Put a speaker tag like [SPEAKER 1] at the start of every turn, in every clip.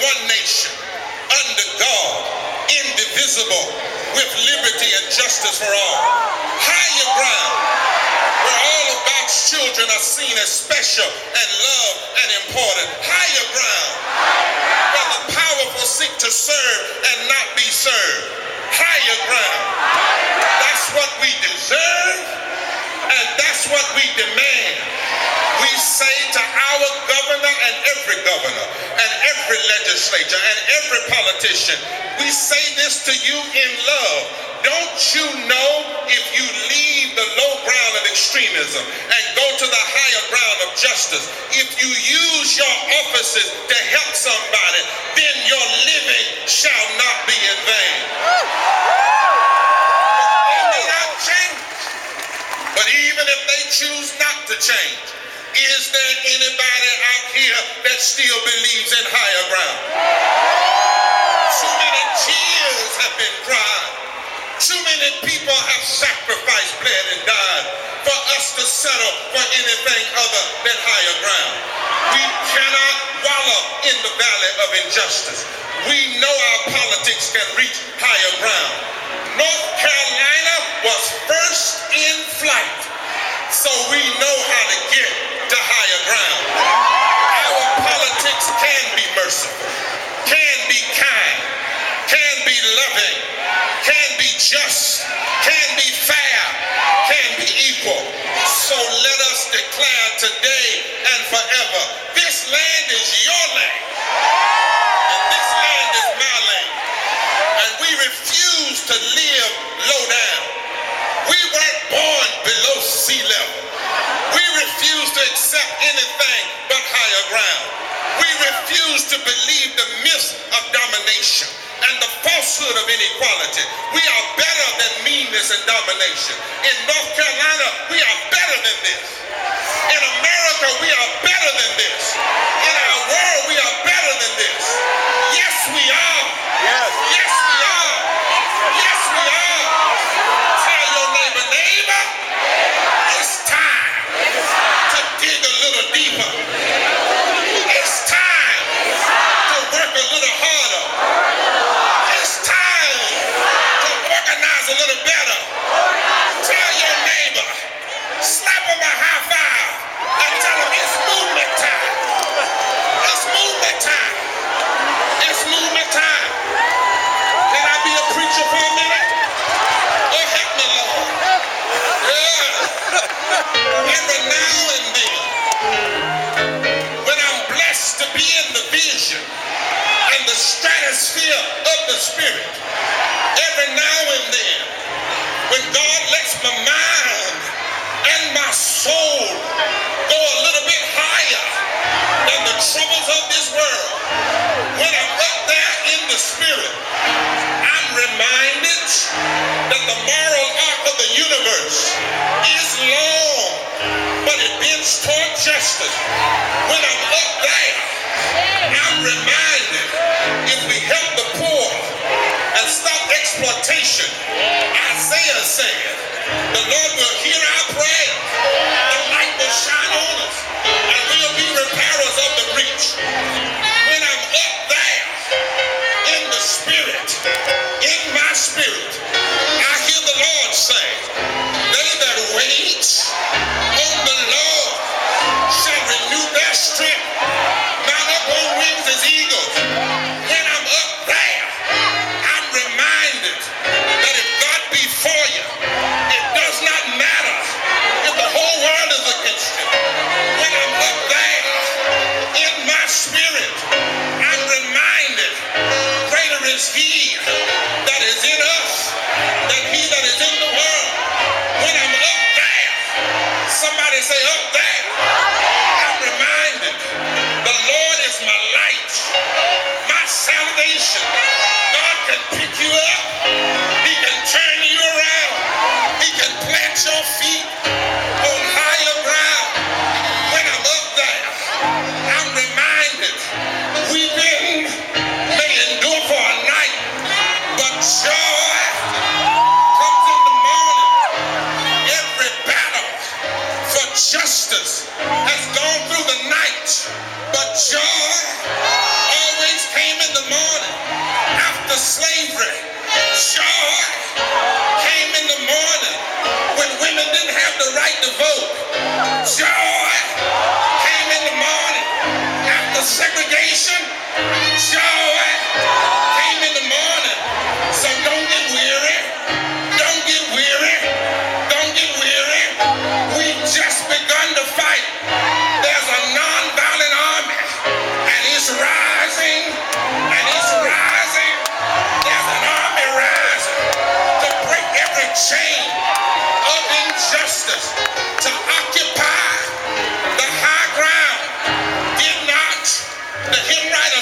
[SPEAKER 1] one nation, under God, indivisible, with liberty and justice for all. Higher ground, where all of God's children are seen as special and loved and important. Higher ground, where the powerful seek to serve and not be served. Higher ground. That's what we deserve, and that's what we demand. We say to our governor and every legislature and every politician, we say this to you in love. Don't you know, if you leave the low ground of extremism and go to the higher ground of justice, if you use your offices to help somebody, then your living shall not be in vain. They may not change, but even if they choose not to change, is there anybody out here that still believes in higher ground? Too many tears have been cried. Too many people have sacrificed, bled, and died for us to settle for anything other than higher ground. We cannot wallow in the valley of injustice. We know our politics can reach higher ground. North Carolina was first in flight, so we know how to get to higher ground. Our politics can be merciful, can be kind, can be loving, can be just, can be fair, can be equal. So let us declare today and forever, this land is your land, and this land is my land, and we refuse to live low down. We weren't born below sea level. We refuse to accept anything but higher ground. We refuse to believe the myths of domination and the falsehood of inequality. We are better than meanness and domination. In North Carolina, we are better than this. In America, we are better than this. In our world, we are better than this. Yes, we are. Yes, yes we are. Yes, we are. Tell your neighbor, neighbor, it's time to dig a little deeper. It's time to work a little harder. It's time to organize a little better. Tell your neighbor, slap him a high five and tell him it's movement time. It's movement time. It's movement time. Can I be a preacher for a minute? Oh, help me, Lord. Yeah. Every now and then, when I'm blessed to be in the vision and the stratosphere of the Spirit, every now and then, when God lets my mind and my soul go a little bit higher than the troubles of this world, when I'm up there in the Spirit, I'm reminded that the moral arc of the universe is long, but it bends toward justice. When I'm up there, I'm reminded, if we help the poor and stop exploitation, Isaiah said, the Lord will hear our prayer, the light will shine on us, and we'll be repairers of the breach. When I'm up there in the Spirit, in my spirit, I hear the Lord say, they that wait on the Lord shall renew their strength, mount up on wings as eagles. When I'm up there, I'm reminded that if God be for you, it does not matter if the whole world is against you. When I'm up there in my spirit, I'm reminded, greater is He that is in us than he that is in the world. When I'm up there, somebody say up there, I'm reminded the Lord is my light, my salvation. God can pick you up, He can turn you around, He can plant your feet on higher ground. When I'm up there, I'm reminded weeping may endure for a night, but joy comes in the morning. Every battle for justice has gone through the night, but joy always came in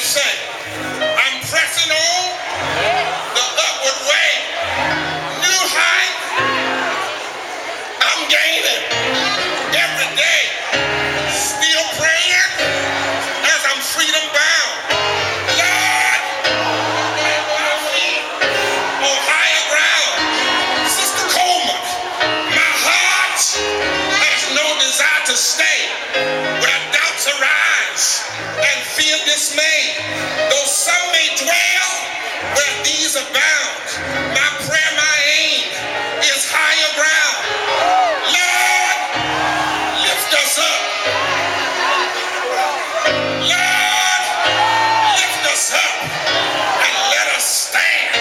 [SPEAKER 1] say, I'm pressing on the upward way. New height, I'm gaining every day. Still praying as I'm freedom bound. Lord, plant my feet on higher ground. Sister Coleman, my heart has no desire to stay where doubts arise and fear dismay. Though some may dwell where these abound, my prayer, my aim is higher ground. Lord, lift us up. Lord, lift us up and let us stand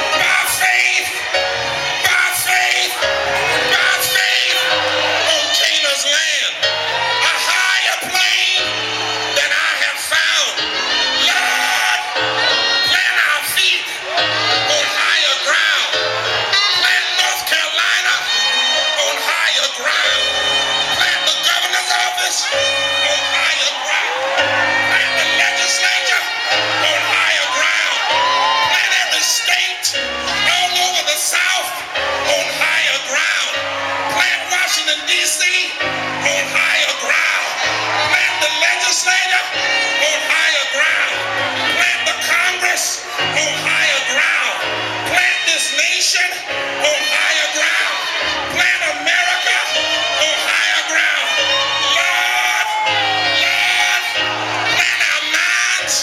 [SPEAKER 1] by faith, by faith, by faith on Canaan's land, a higher plane than I have found. Lord, plant our feet on higher ground. Plant North Carolina on higher ground. Plant the governor's office on higher ground. Plant the legislature on higher ground. Plant every state all over the South on higher ground. Plant Washington, D.C. on higher ground. Plant the legislature on higher ground. Plant the Congress on higher ground. Plant this nation on higher ground. Plant America on higher ground. Lord, Lord, plant our minds